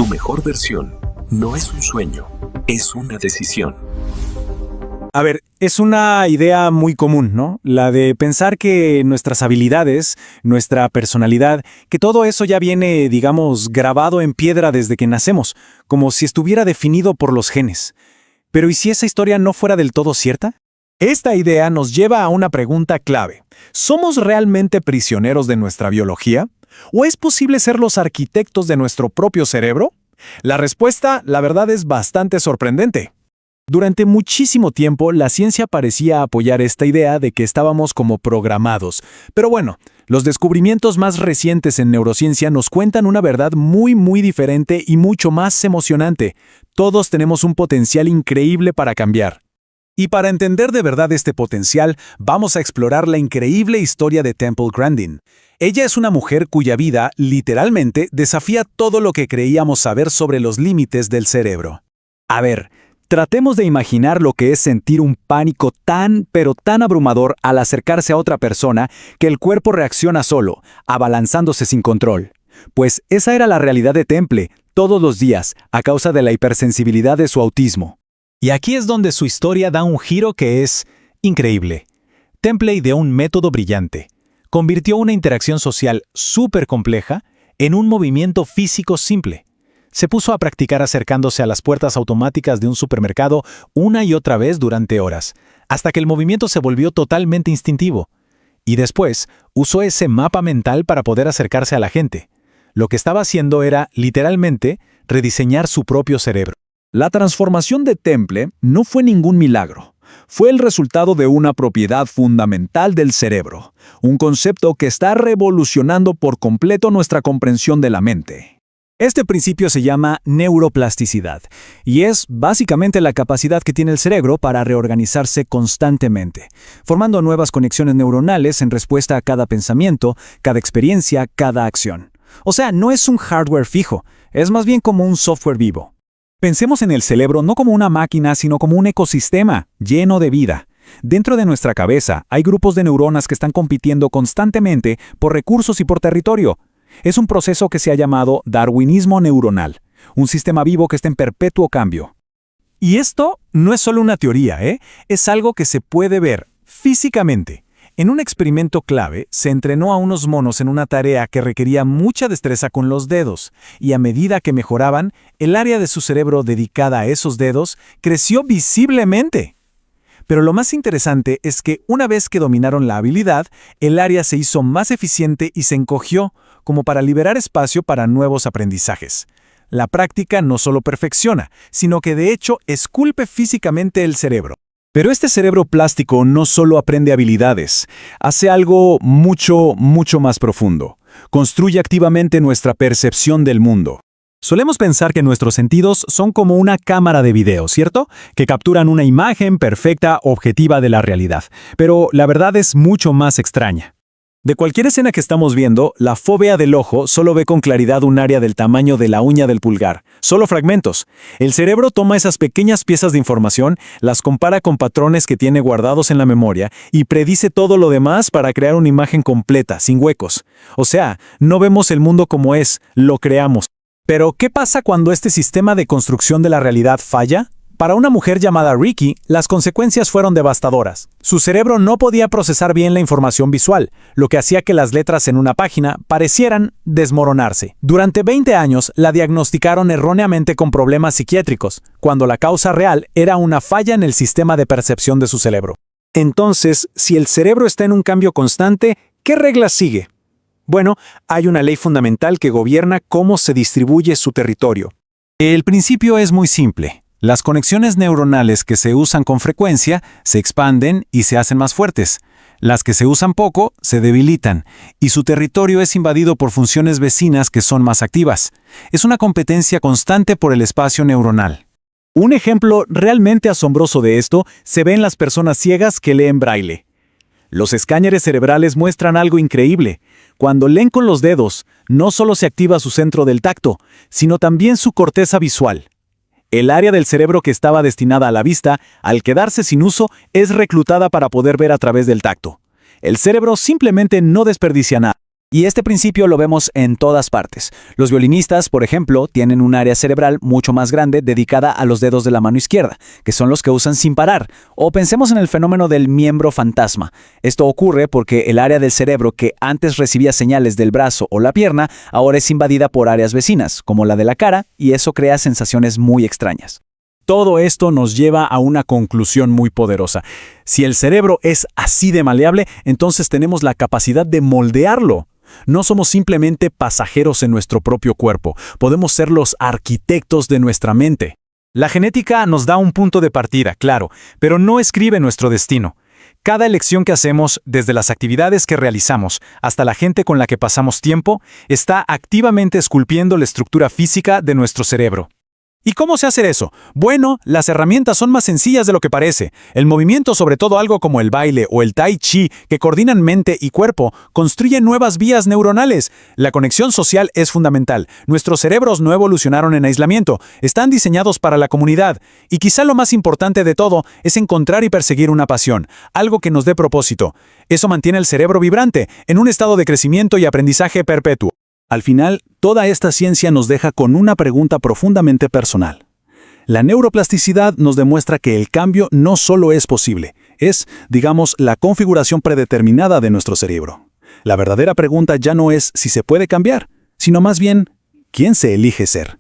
Tu mejor versión no es un sueño, es una decisión. A ver, es una idea muy común, ¿no? La de pensar que nuestras habilidades, nuestra personalidad, que todo eso ya viene, digamos, grabado en piedra desde que nacemos, como si estuviera definido por los genes. Pero ¿y si esa historia no fuera del todo cierta? Esta idea nos lleva a una pregunta clave. ¿Somos realmente prisioneros de nuestra biología? ¿O es posible ser los arquitectos de nuestro propio cerebro? La respuesta, la verdad, es bastante sorprendente. Durante muchísimo tiempo, la ciencia parecía apoyar esta idea de que estábamos como programados. Pero bueno, los descubrimientos más recientes en neurociencia nos cuentan una verdad muy diferente y mucho más emocionante. Todos tenemos un potencial increíble para cambiar. Y para entender de verdad este potencial, vamos a explorar la increíble historia de Temple Grandin. Ella es una mujer cuya vida, literalmente, desafía todo lo que creíamos saber sobre los límites del cerebro. A ver, tratemos de imaginar lo que es sentir un pánico pero tan abrumador al acercarse a otra persona que el cuerpo reacciona solo, abalanzándose sin control. Pues esa era la realidad de Temple, todos los días, a causa de la hipersensibilidad de su autismo. Y aquí es donde su historia da un giro que es increíble. Temple ideó un método brillante. Convirtió una interacción social súper compleja en un movimiento físico simple. Se puso a practicar acercándose a las puertas automáticas de un supermercado una y otra vez durante horas, hasta que el movimiento se volvió totalmente instintivo. Y después, usó ese mapa mental para poder acercarse a la gente. Lo que estaba haciendo era, literalmente, rediseñar su propio cerebro. La transformación de Temple no fue ningún milagro. Fue el resultado de una propiedad fundamental del cerebro, un concepto que está revolucionando por completo nuestra comprensión de la mente. Este principio se llama neuroplasticidad, y es básicamente la capacidad que tiene el cerebro para reorganizarse constantemente, formando nuevas conexiones neuronales en respuesta a cada pensamiento, cada experiencia, cada acción. O sea, no es un hardware fijo, es más bien como un software vivo. Pensemos en el cerebro no como una máquina, sino como un ecosistema lleno de vida. Dentro de nuestra cabeza hay grupos de neuronas que están compitiendo constantemente por recursos y por territorio. Es un proceso que se ha llamado darwinismo neuronal, un sistema vivo que está en perpetuo cambio. Y esto no es solo una teoría, es algo que se puede ver físicamente. En un experimento clave, se entrenó a unos monos en una tarea que requería mucha destreza con los dedos, y a medida que mejoraban, el área de su cerebro dedicada a esos dedos creció visiblemente. Pero lo más interesante es que una vez que dominaron la habilidad, el área se hizo más eficiente y se encogió, como para liberar espacio para nuevos aprendizajes. La práctica no solo perfecciona, sino que de hecho esculpe físicamente el cerebro. Pero este cerebro plástico no solo aprende habilidades, hace algo mucho más profundo. Construye activamente nuestra percepción del mundo. Solemos pensar que nuestros sentidos son como una cámara de video, ¿cierto? Que capturan una imagen perfecta, objetiva de la realidad. Pero la verdad es mucho más extraña. De cualquier escena que estamos viendo, la fóvea del ojo solo ve con claridad un área del tamaño de la uña del pulgar, solo fragmentos. El cerebro toma esas pequeñas piezas de información, las compara con patrones que tiene guardados en la memoria y predice todo lo demás para crear una imagen completa, sin huecos. O sea, no vemos el mundo como es, lo creamos. Pero, ¿qué pasa cuando este sistema de construcción de la realidad falla? Para una mujer llamada Ricky, las consecuencias fueron devastadoras. Su cerebro no podía procesar bien la información visual, lo que hacía que las letras en una página parecieran desmoronarse. Durante 20 años la diagnosticaron erróneamente con problemas psiquiátricos, cuando la causa real era una falla en el sistema de percepción de su cerebro. Entonces, si el cerebro está en un cambio constante, ¿qué regla sigue? Bueno, hay una ley fundamental que gobierna cómo se distribuye su territorio. El principio es muy simple. Las conexiones neuronales que se usan con frecuencia se expanden y se hacen más fuertes. Las que se usan poco se debilitan y su territorio es invadido por funciones vecinas que son más activas. Es una competencia constante por el espacio neuronal. Un ejemplo realmente asombroso de esto se ve en las personas ciegas que leen braille. Los escáneres cerebrales muestran algo increíble. Cuando leen con los dedos, no solo se activa su centro del tacto, sino también su corteza visual. El área del cerebro que estaba destinada a la vista, al quedarse sin uso, es reclutada para poder ver a través del tacto. El cerebro simplemente no desperdicia nada. Y este principio lo vemos en todas partes. Los violinistas, por ejemplo, tienen un área cerebral mucho más grande dedicada a los dedos de la mano izquierda, que son los que usan sin parar. O pensemos en el fenómeno del miembro fantasma. Esto ocurre porque el área del cerebro que antes recibía señales del brazo o la pierna, ahora es invadida por áreas vecinas, como la de la cara, y eso crea sensaciones muy extrañas. Todo esto nos lleva a una conclusión muy poderosa. Si el cerebro es así de maleable, entonces tenemos la capacidad de moldearlo. No somos simplemente pasajeros en nuestro propio cuerpo, podemos ser los arquitectos de nuestra mente. La genética nos da un punto de partida, claro, pero no escribe nuestro destino. Cada elección que hacemos, desde las actividades que realizamos hasta la gente con la que pasamos tiempo, está activamente esculpiendo la estructura física de nuestro cerebro. ¿Y cómo se hace eso? Bueno, las herramientas son más sencillas de lo que parece. El movimiento, sobre todo algo como el baile o el tai chi, que coordinan mente y cuerpo, construyen nuevas vías neuronales. La conexión social es fundamental. Nuestros cerebros no evolucionaron en aislamiento, están diseñados para la comunidad. Y quizá lo más importante de todo es encontrar y perseguir una pasión, algo que nos dé propósito. Eso mantiene el cerebro vibrante, en un estado de crecimiento y aprendizaje perpetuo. Al final, toda esta ciencia nos deja con una pregunta profundamente personal. La neuroplasticidad nos demuestra que el cambio no solo es posible, es, digamos, la configuración predeterminada de nuestro cerebro. La verdadera pregunta ya no es si se puede cambiar, sino más bien, ¿quién se elige ser?